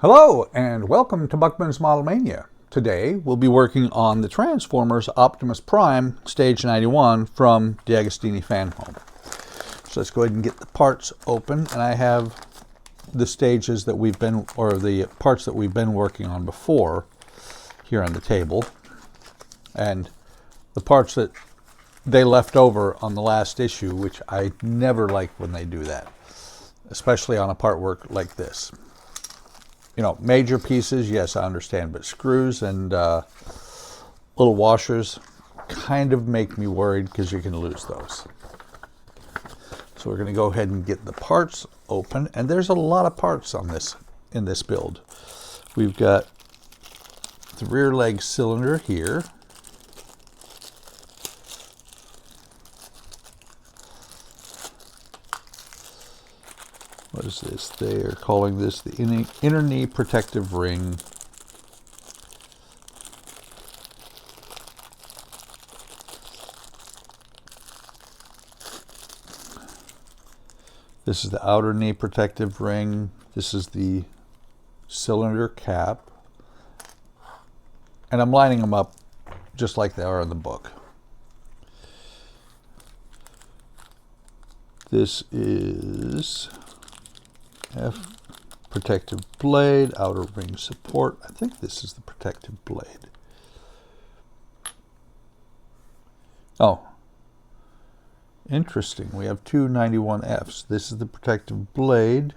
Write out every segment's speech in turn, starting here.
Hello and welcome to Buckman's Model Mania. Today we'll be working on the Transformers Optimus Prime Stage 91 from D'Agostini Fanhome. So let's go ahead and get the parts open, and I have the stages that we've been, or the parts that we've been working on before here on the table, and the parts that they left over on the last issue, which I never like when they do that, especially on a part work like this. You know, major pieces, yes, I understand, but screws and little washers kind of make me worried because you can lose those. So we're going to go ahead and get the parts open, and there's a lot of parts on this in this build. We've got the rear leg cylinder here. What is this? They are calling this the inner knee protective ring. This is the outer knee protective ring. This is the cylinder cap. And I'm lining them up just like they are in the book. This is F protective blade, outer ring support. I think this is the protective blade. Oh, interesting. We have two 91Fs. This is the protective blade.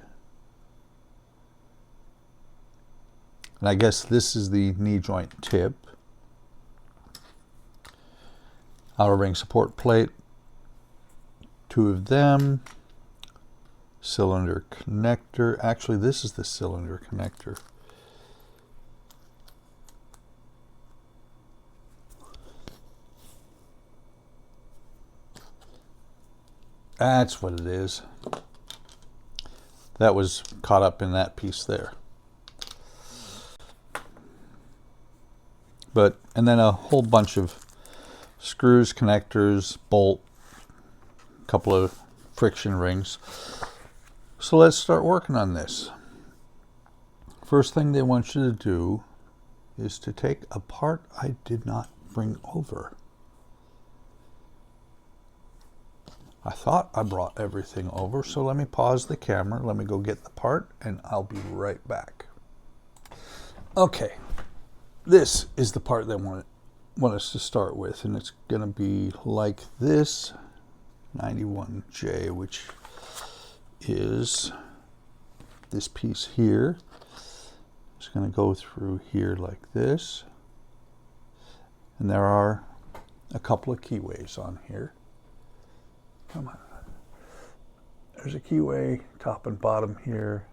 And I guess this is the knee joint tip. Outer ring support plate. Two of them. Cylinder connector. Actually, this is the cylinder connector. That's what it is. That was caught up in that piece there. And then a whole bunch of screws, connectors, bolt, a couple of friction rings. So let's start working on this. First thing they want you to do is to take a part I did not bring over. I thought I brought everything over, so let me pause the camera, let me go get the part, and I'll be right back. Okay, this is the part they want us to start with, and it's going to be like this, 91J, which is this piece here. It's going to go through here like this, and there are a couple of keyways on here. Come on, there's a keyway top and bottom here,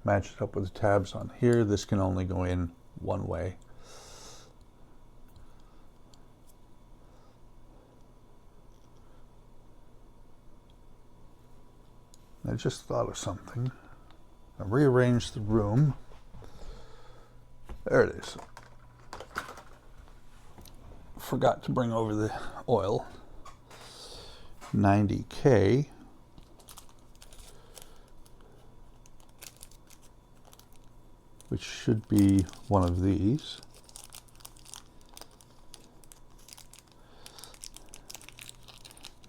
matches up with the tabs on here. This can only go in one way. I just thought of something. I rearranged the room. There it is. Forgot to bring over the oil. 90K. Which should be one of these.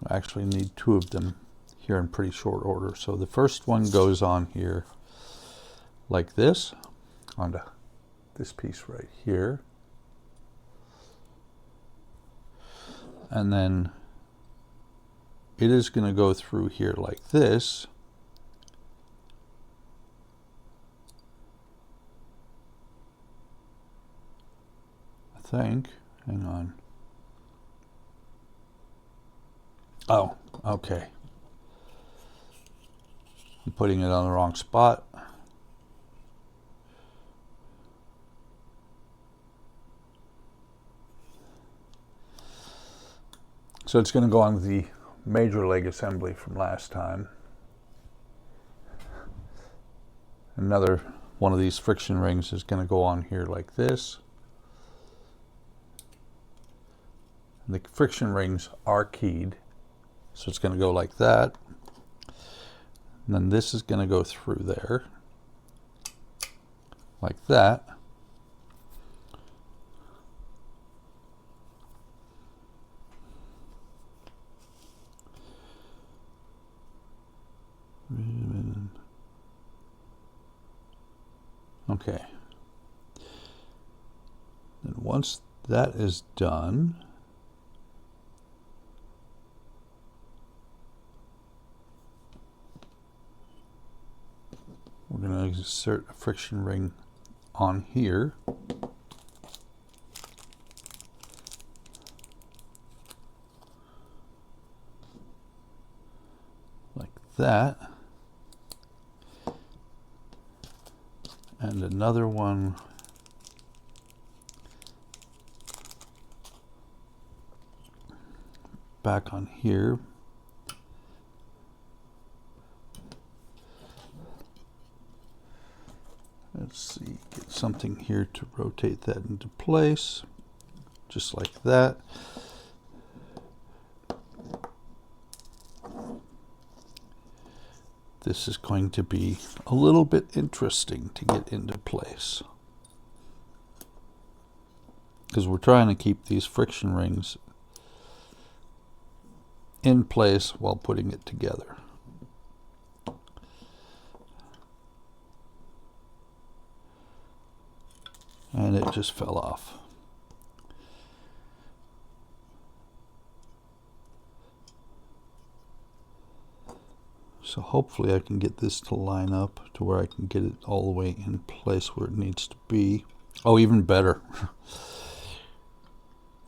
I actually need two of them here in pretty short order. So the first one goes on here like this, onto this piece right here. And then it is going to go through here like this. I think. Hang on. Oh, okay. I'm putting it on the wrong spot. So it's going to go on the major leg assembly from last time. Another one of these friction rings is going to go on here like this. And the friction rings are keyed, so it's going to go like that. And then this is going to go through there like that. Okay. And once that is done, we're going to insert a friction ring on here. Like that. And another one back on here. Let's see, get something here to rotate that into place, just like that. This is going to be a little bit interesting to get into place, because we're trying to keep these friction rings in place while putting it together. And it just fell off. So hopefully I can get this to line up to where I can get it all the way in place where it needs to be. Oh, even better.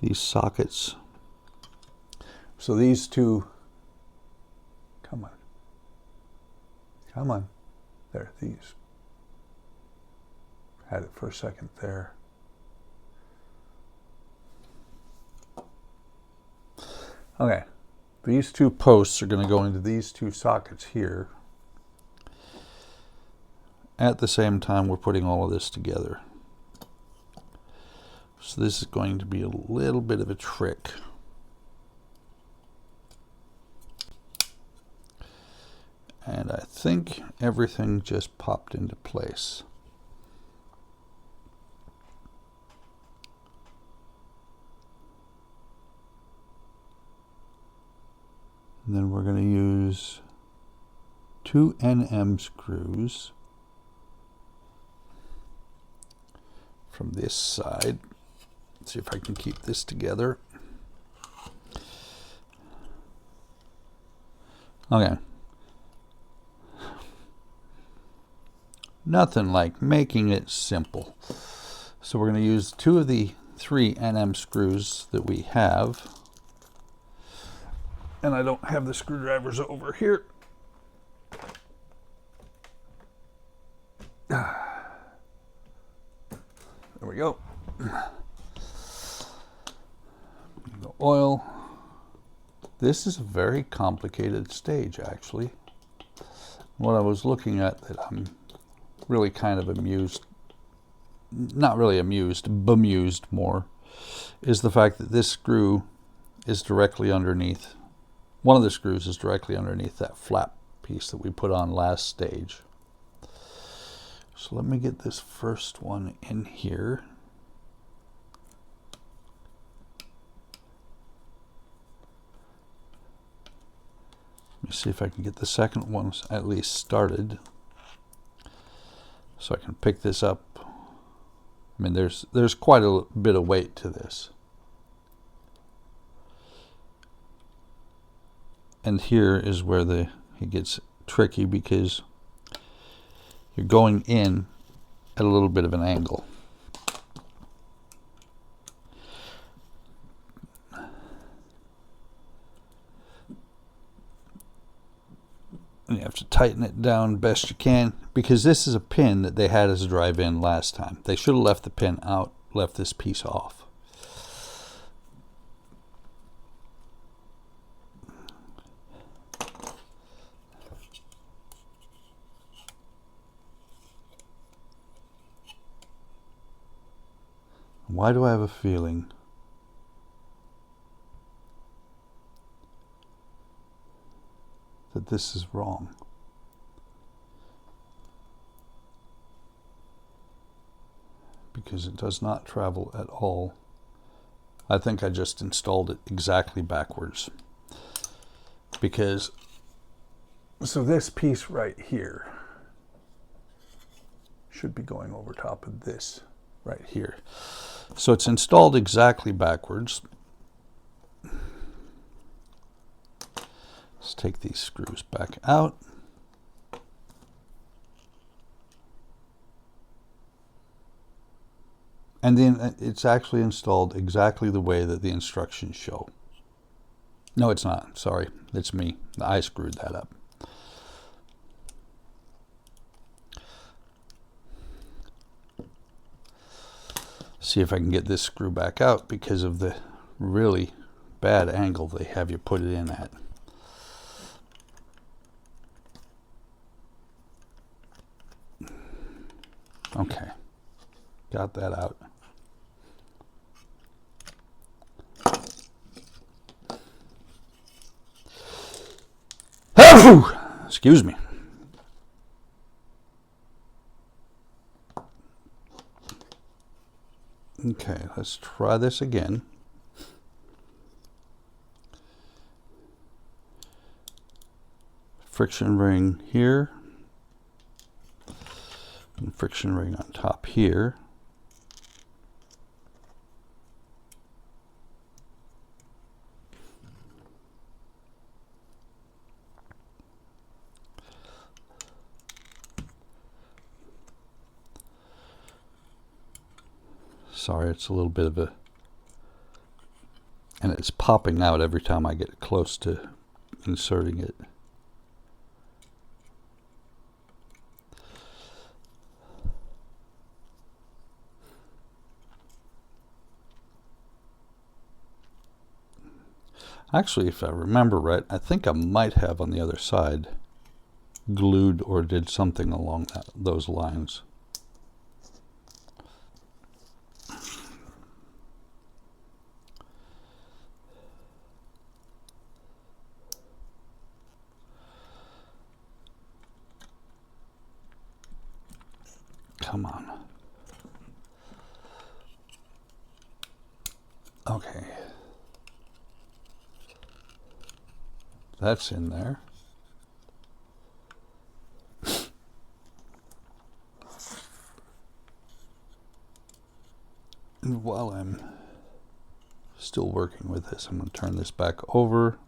These sockets. So these two, come on. Come on. There, these. Had it for a second there. Okay. These two posts are going to go into these two sockets here. At the same time, we're putting all of this together. So this is going to be a little bit of a trick. And I think everything just popped into place. And then we're going to use 2 NM screws from this side. Let's see if I can keep this together. Okay. Nothing like making it simple. So we're going to use 2 of the 3 NM screws that we have. And I don't have the screwdrivers over here. There we go. The oil. This is a very complicated stage, actually. What I was looking at that I'm really kind of amused, not really amused, bemused more, is the fact that this screw is directly underneath. One of the screws is directly underneath that flap piece that we put on last stage. So let me get this first one in here. Let me see if I can get the second one at least started. So I can pick this up. I mean, there's quite a bit of weight to this. And here is where it gets tricky, because you're going in at a little bit of an angle. And you have to tighten it down best you can, because this is a pin that they had as a drive-in last time. They should have left the pin out, left this piece off. Why do I have a feeling that this is wrong? because it does not travel at all. I think I just installed it exactly backwards. Because, so this piece right here should be going over top of this right here. So it's installed exactly backwards. Let's take these screws back out. And then it's actually installed exactly the way that the instructions show. No, it's not. Sorry, it's me. I screwed that up. See if I can get this screw back out because of the really bad angle they have you put it in at. Okay, got that out. Excuse me. Okay, let's try this again. Friction ring here, and friction ring on top here. Sorry, it's a little bit of a, and it's popping out every time I get close to inserting it. Actually, if I remember right, I think I might have on the other side glued or did something along those lines. Come on. Okay. That's in there. And while I'm still working with this, I'm going to turn this back over.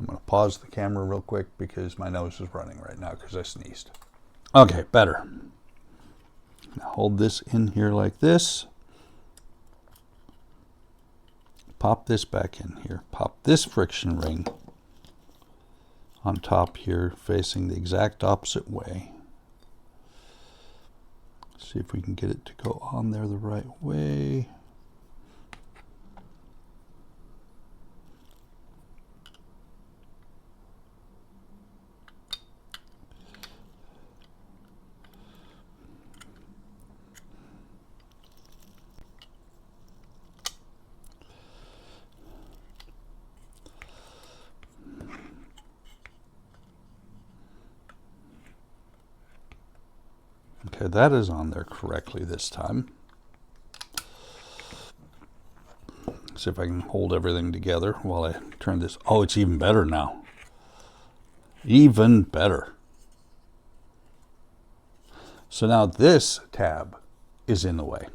I'm going to pause the camera real quick because my nose is running right now because I sneezed. Okay, better. Now hold this in here like this. Pop this back in here. Pop this friction ring on top here, facing the exact opposite way. See if we can get it to go on there the right way. Okay, that is on there correctly this time. See if I can hold everything together while I turn this. Oh, it's even better now. Even better. So now this tab is in the way.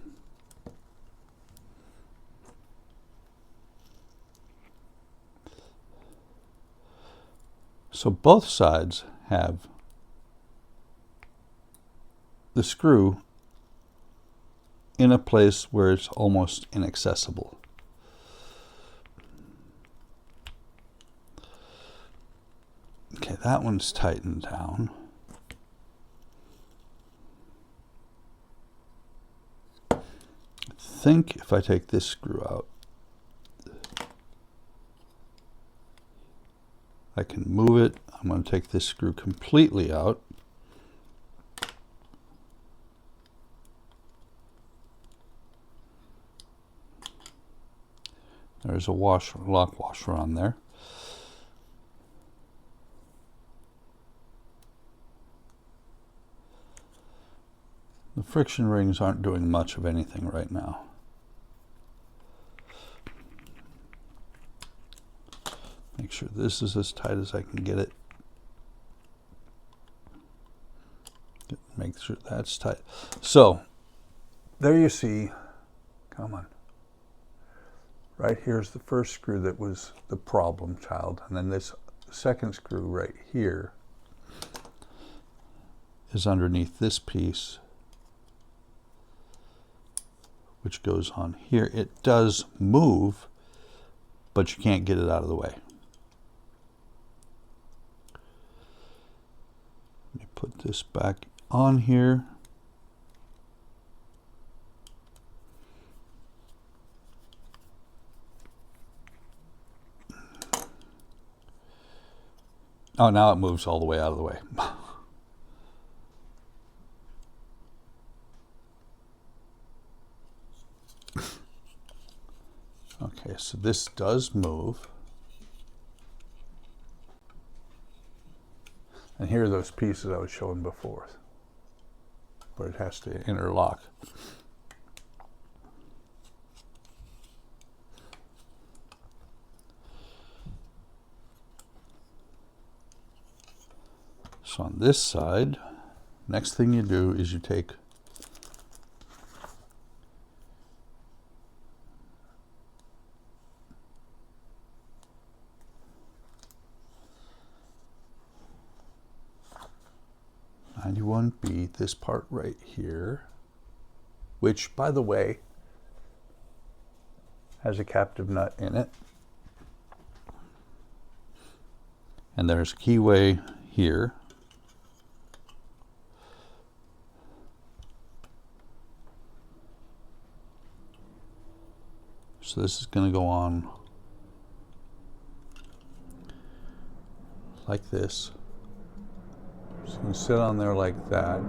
So both sides have the screw in a place where it's almost inaccessible. Okay, that one's tightened down. I think if I take this screw out, I can move it. I'm going to take this screw completely out. There's a washer, lock washer on there. The friction rings aren't doing much of anything right now. Make sure this is as tight as I can get it. Make sure that's tight. So there you see, come on. Right here's the first screw that was the problem child. And then this second screw right here is underneath this piece, which goes on here. It does move, but you can't get it out of the way. Let me put this back on here. Oh, now it moves all the way out of the way. Okay, so this does move. And here are those pieces I was showing before, where it has to interlock. So on this side, next thing you do is you take (91B), this part right here, which, by the way, has a captive nut in it. And there's a keyway here. So this is going to go on like this. It's going to sit on there like that.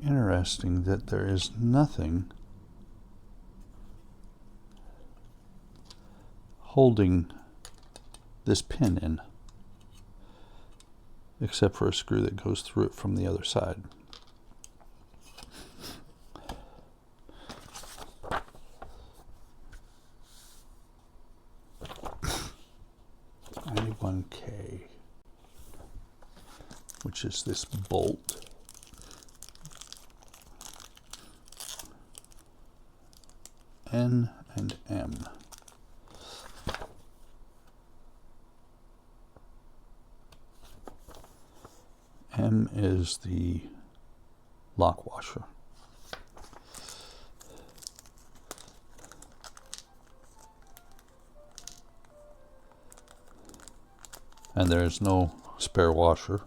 Interesting that there is nothing holding this pin in, except for a screw that goes through it from the other side. (91K), which is this bolt. N and M. M is the lock washer. And there is no spare washer.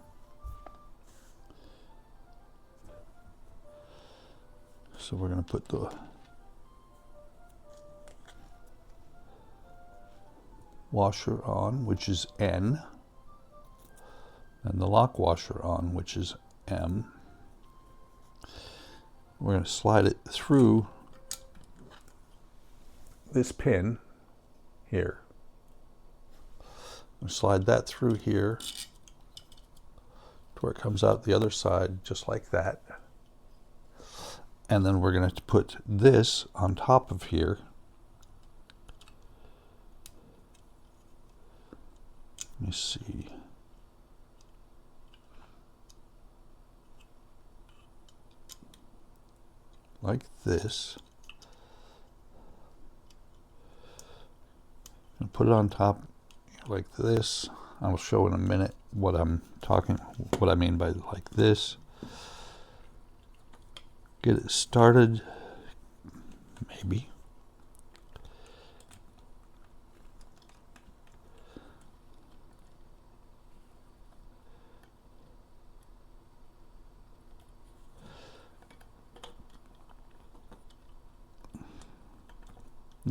So we're going to put the washer on, which is N, and the lock washer on, which is M. We're going to slide it through this pin here. We'll slide that through here to where it comes out the other side, just like that. And then we're going to put this on top of here. Let me see. Like this. And put it on top like this. I'll show in a minute what I mean by like this. Get it started, maybe.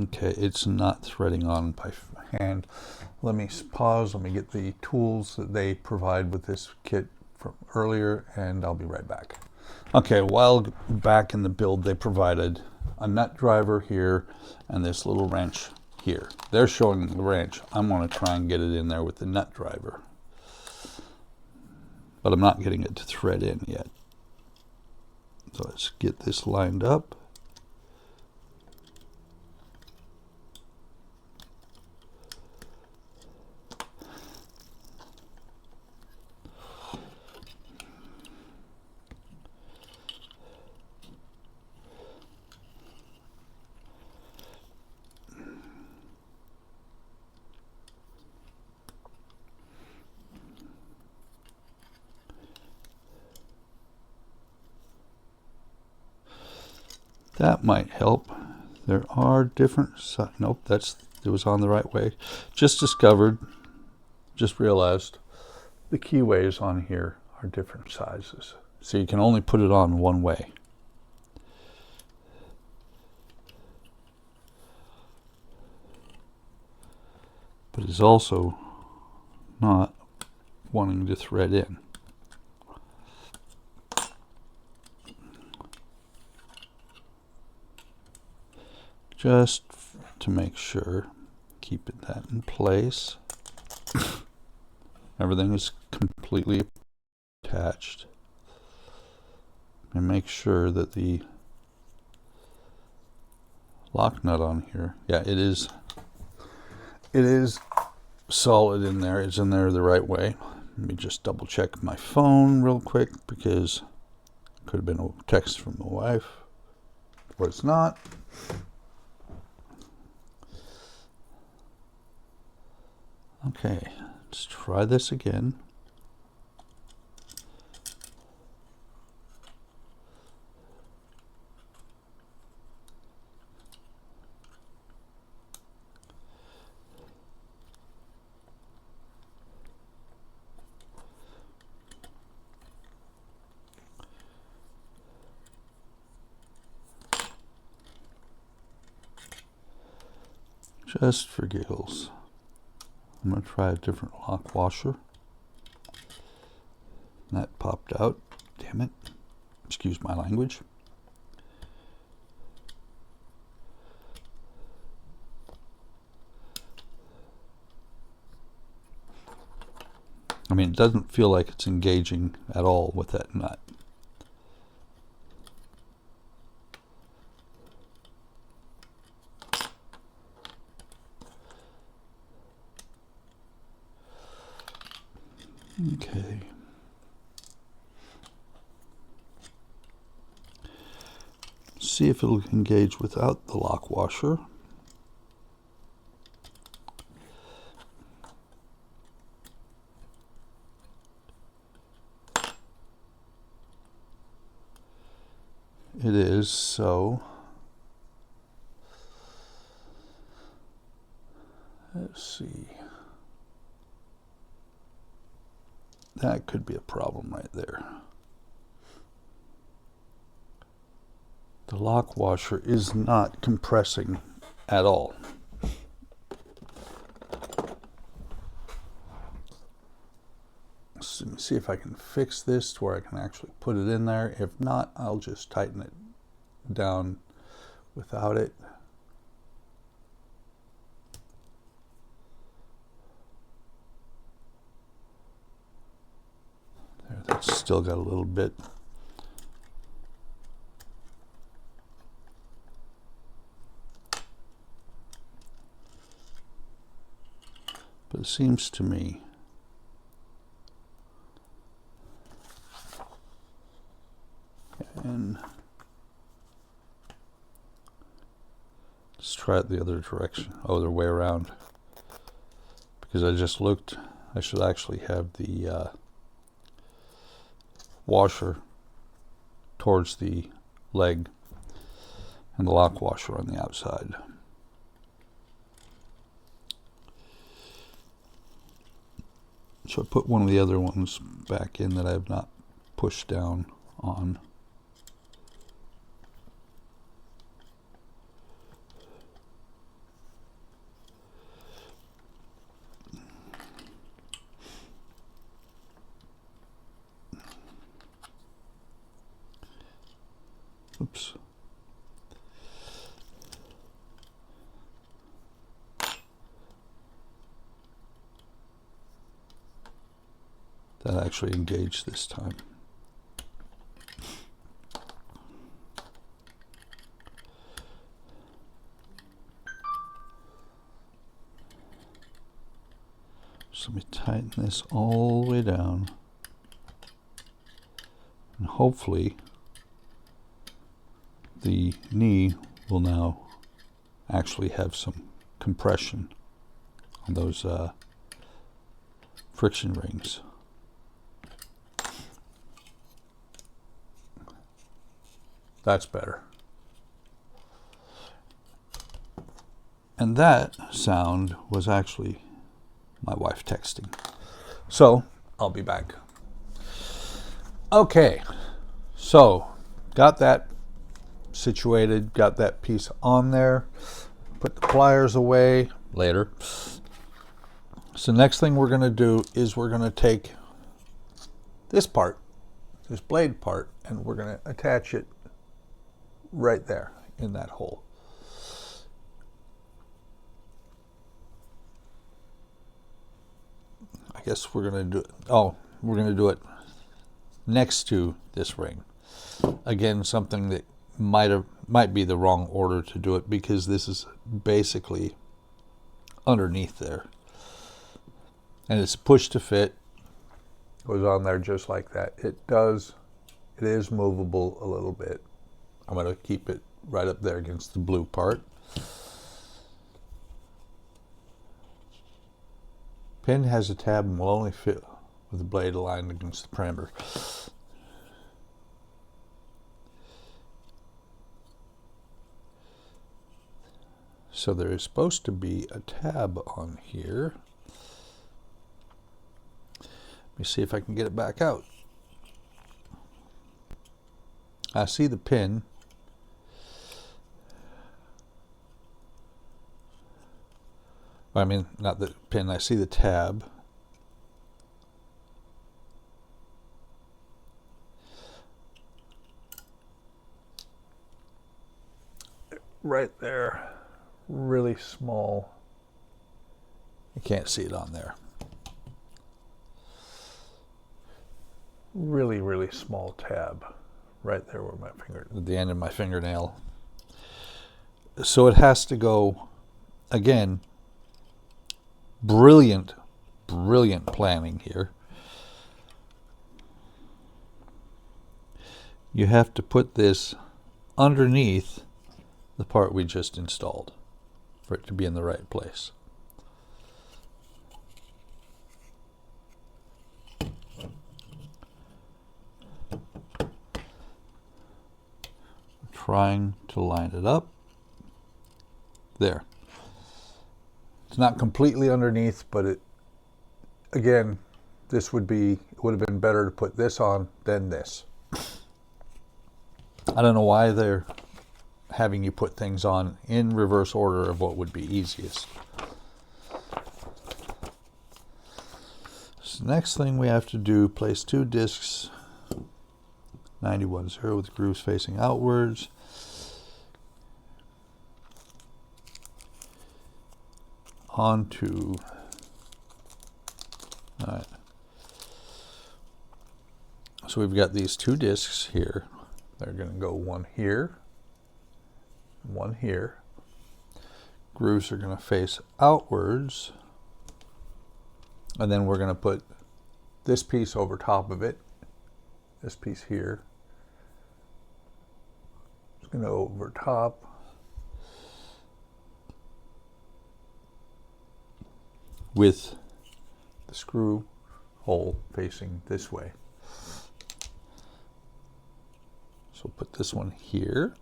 Okay, it's not threading on by hand. Let me pause, let me get the tools that they provide with this kit from earlier, and I'll be right back. Okay, while back in the build they provided, a nut driver here and this little wrench here. They're showing the wrench. I'm going to try and get it in there with the nut driver. But I'm not getting it to thread in yet. So let's get this lined up. That might help. There are different nope, it was on the right way. Just realized the keyways on here are different sizes. So you can only put it on one way. But it's also not wanting to thread in. Just to make sure, keeping that in place. Everything is completely attached. And make sure that the lock nut on here, yeah, it is solid in there. It's in there the right way. Let me just double check my phone real quick, because it could have been a text from the wife, but it's not. Okay, let's try this again. Just for giggles, I'm going to try a different lock washer. That popped out. Damn it. Excuse my language. I mean, it doesn't feel like it's engaging at all with that nut. Okay. See if it'll engage without the lock washer. It is, so let's see. That could be a problem right there. The lock washer is not compressing at all. So let me see if I can fix this to where I can actually put it in there. If not, I'll just tighten it down without it. There, that's still got a little bit. But it seems to me and let's try it the other direction, other way around, because I just looked. I should actually have the washer towards the leg and the lock washer on the outside. So I put one of the other ones back in that I have not pushed down on. Oops. That actually engaged this time. So let me tighten this all the way down, and hopefully the knee will now actually have some compression on those friction rings. That's better. And that sound was actually my wife texting. So I'll be back. Okay, so got that situated, got that piece on there, put the pliers away later. So next thing we're going to do is we're going to take this part, this blade part, and we're going to attach it right there in that hole. I guess we're going to do it. Oh, we're going to do it next to this ring. Again, something that might be the wrong order to do it, because this is basically underneath there, and it's push to fit. Goes on there just like that. It is movable a little bit. I'm going to keep it right up there against the blue part. Pin has a tab and will only fit with the blade aligned against the parameter. So there is supposed to be a tab on here. Let me see if I can get it back out. I see the pin. I mean, not the pin, I see the tab. Right there. Really small. You can't see it on there. Really, really small tab. Right there where my finger, at the end of my fingernail. So it has to go, again, brilliant planning here. You have to put this underneath the part we just installed for it to be in the right place. Trying to line it up. There. It's not completely underneath, but it, again, this would have been better to put this on than this. I don't know why they're having you put things on in reverse order of what would be easiest. So next thing we have to do, place 2 discs 91-0 with grooves facing outwards. Onto, all right. So we've got these 2 discs here. They're going to go one here, one here. Grooves are going to face outwards, and then we're going to put this piece over top of it. This piece here. It's going to go over top. With the screw hole facing this way. So we'll put this one here.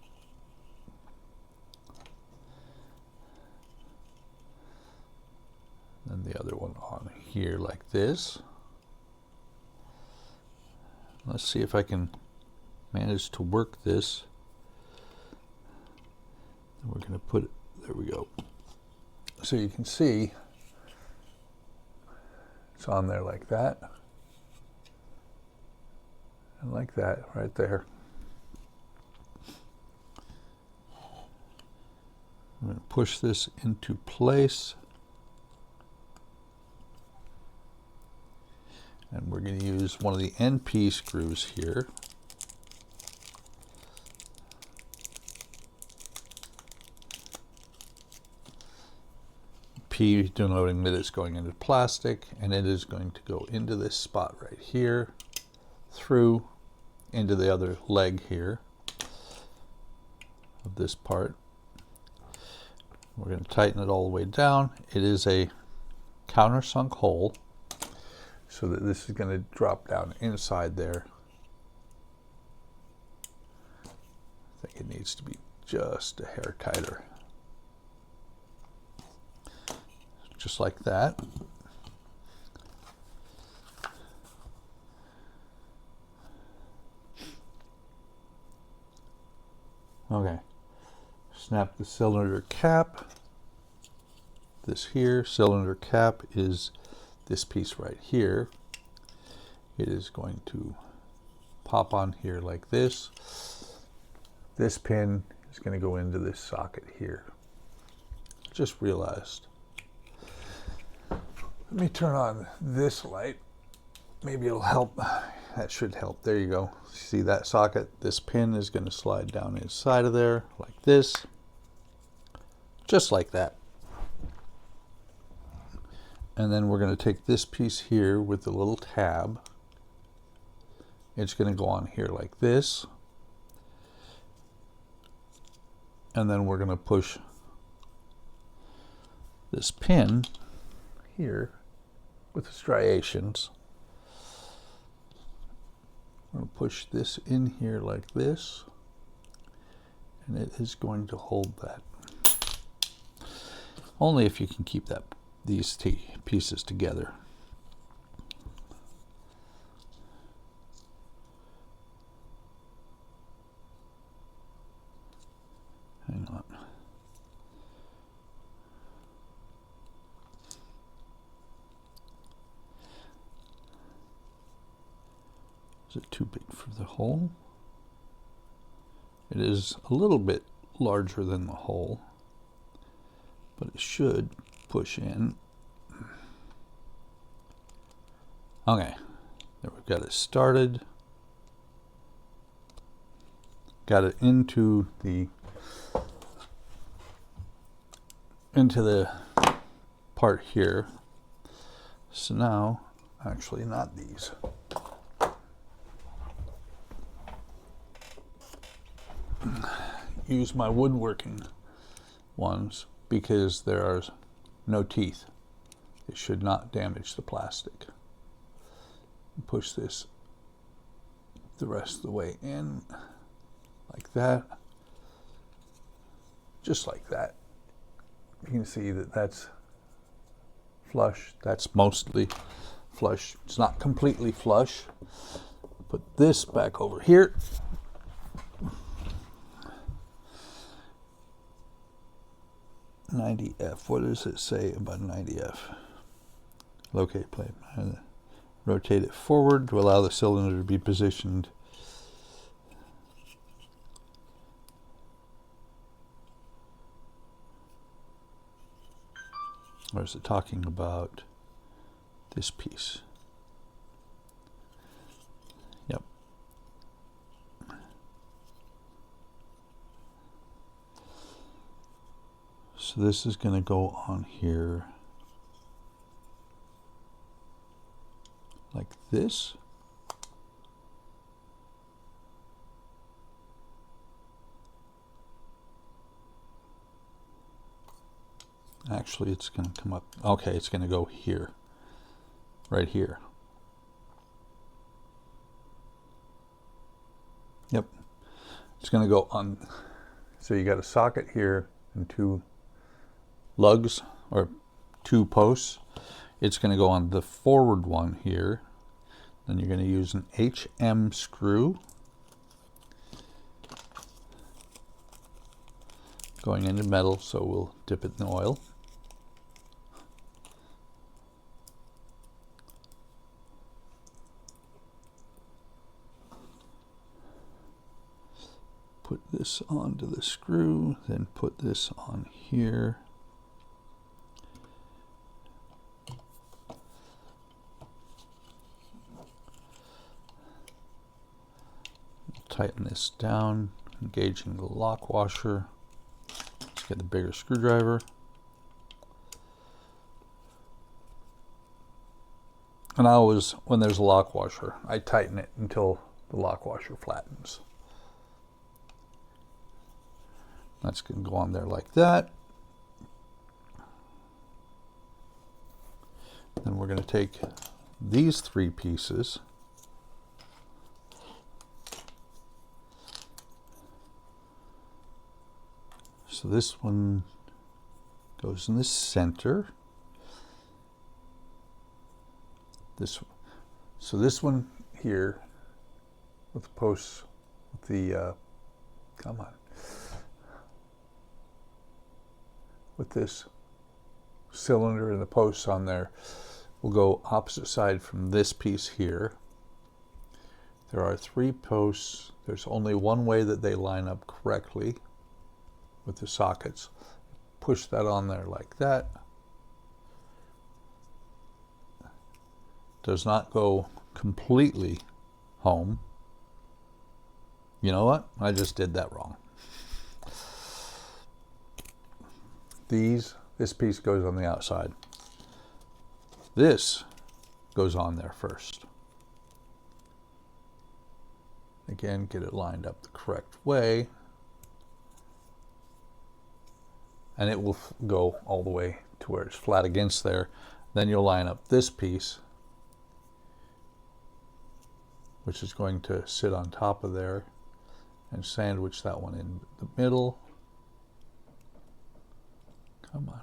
And the other one on here like this. Let's see if I can manage to work this. And we're going to put it, there we go. So you can see it's on there like that. And like that right there. I'm going to push this into place and we're going to use one of the NP screws here. P denoting that it's going into plastic, and it is going to go into this spot right here, through into the other leg here of this part. We're going to tighten it all the way down. It is a countersunk hole, so that this is going to drop down inside there. I think it needs to be just a hair tighter. Just like that. Okay. Snap the cylinder cap. This here, cylinder cap, is this piece right here. It is going to pop on here like this. This pin is going to go into this socket here. Just realized. Let me turn on this light. Maybe it'll help. That should help. There you go. See that socket? This pin is going to slide down inside of there like this. Just like that. And then we're going to take this piece here with the little tab. It's going to go on here like this. And then we're going to push this pin here with the striations. I'm going to push this in here like this, and it is going to hold that. Only if you can keep these pieces together. Hang on. Is it too big for the hole? It is a little bit larger than the hole, but it should push in. Okay, there we've got it started. Got it into the part here. So now, actually not these. Use my woodworking ones because there are no teeth. It should not damage the plastic. Push this the rest of the way in like that. Just like that. You can see that that's flush. That's mostly flush. It's not completely flush. Put this back over here. .90F. What does it say about 90F? Locate plate. Rotate it forward to allow the cylinder to be positioned. Or is it talking about this piece? Yep. So this is going to go on here like this. Actually, it's going to come up. Okay, it's going to go here, right here. Yep. It's going to go on. So you got a socket here and two lugs or two posts. It's going to go on the forward one here. Then you're going to use an HM screw going into metal, so we'll dip it in oil. Put this onto the screw, then put this on here. tighten this down, engaging the lock washer. Let's get the bigger screwdriver. And I always, when there's a lock washer, I tighten it until the lock washer flattens. That's going to go on there like that. Then we're going to take these three pieces, so this one goes in the center. So this one here with the posts, with the with this cylinder and the posts on there, will go opposite side from this piece here. There are three posts. There's only one way that they line up correctly with the sockets. Push that on there like that. Does not go completely home. You know what? I just did that wrong. This piece goes on the outside. This goes on there first. Again, get it lined up the correct way. And it will go all the way to where it's flat against there. Then you'll line up this piece, which is going to sit on top of there, and sandwich that one in the middle. Come on.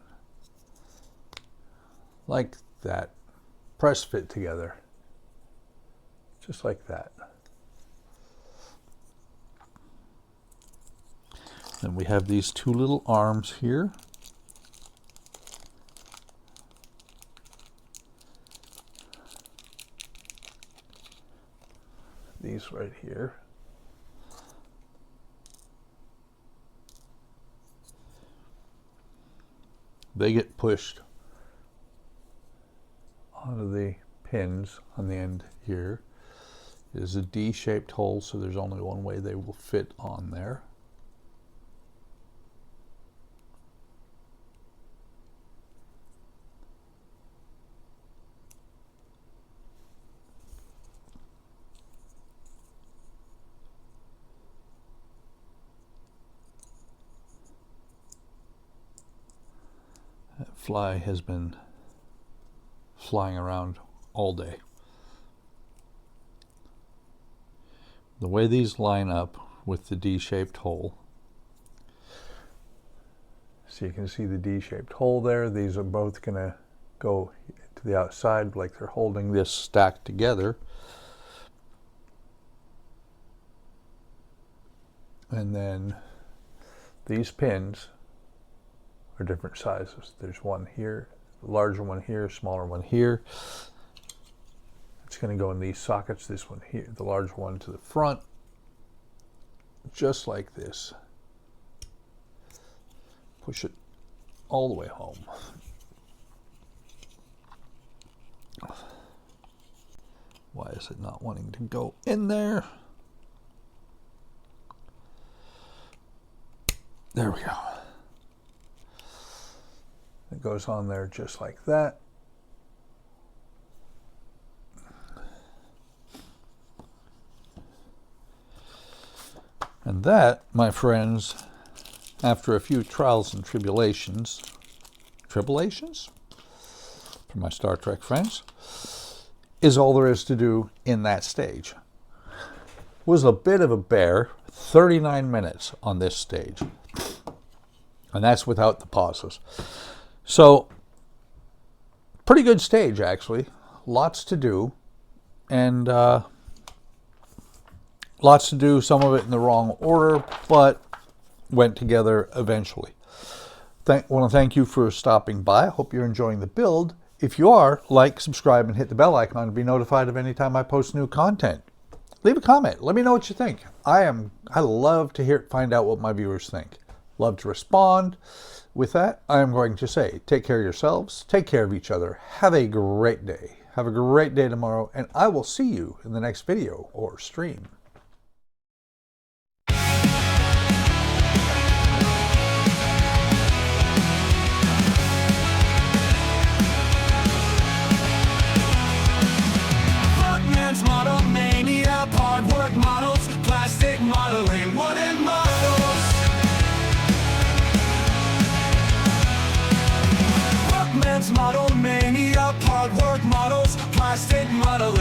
Like that. Press fit together. Just like that. Then we have these two little arms here. These right here. They get pushed onto the pins on the end here. It is a D-shaped hole, so there's only one way they will fit on there. That fly has been flying around all day. The way these line up with the D-shaped hole, so you can see the D-shaped hole there. These are both going to go to the outside like they're holding this stacked together. And then these pins are different sizes. There's one here, a larger one here, smaller one here. It's going to go in these sockets. This one here, the large one to the front, just like this. Push it all the way home. Why is it not wanting to go in there? There we go. It goes on there just like that. And that, my friends, after a few trials and tribulations for my Star Trek friends, is all there is to do in that stage. Was a bit of a bear, 39 minutes on this stage. And that's without the pauses. So, pretty good stage, actually. Lots to do. And lots to do, some of it in the wrong order, but went together eventually. I want to thank you for stopping by. I hope you're enjoying the build. If you are, like, subscribe, and hit the bell icon to be notified of any time I post new content. Leave a comment. Let me know what you think. I love to find out what my viewers think. Love to respond. With that, I am going to say, take care of yourselves, take care of each other, have a great day. Have a great day tomorrow, and I will see you in the next video or stream. trusted model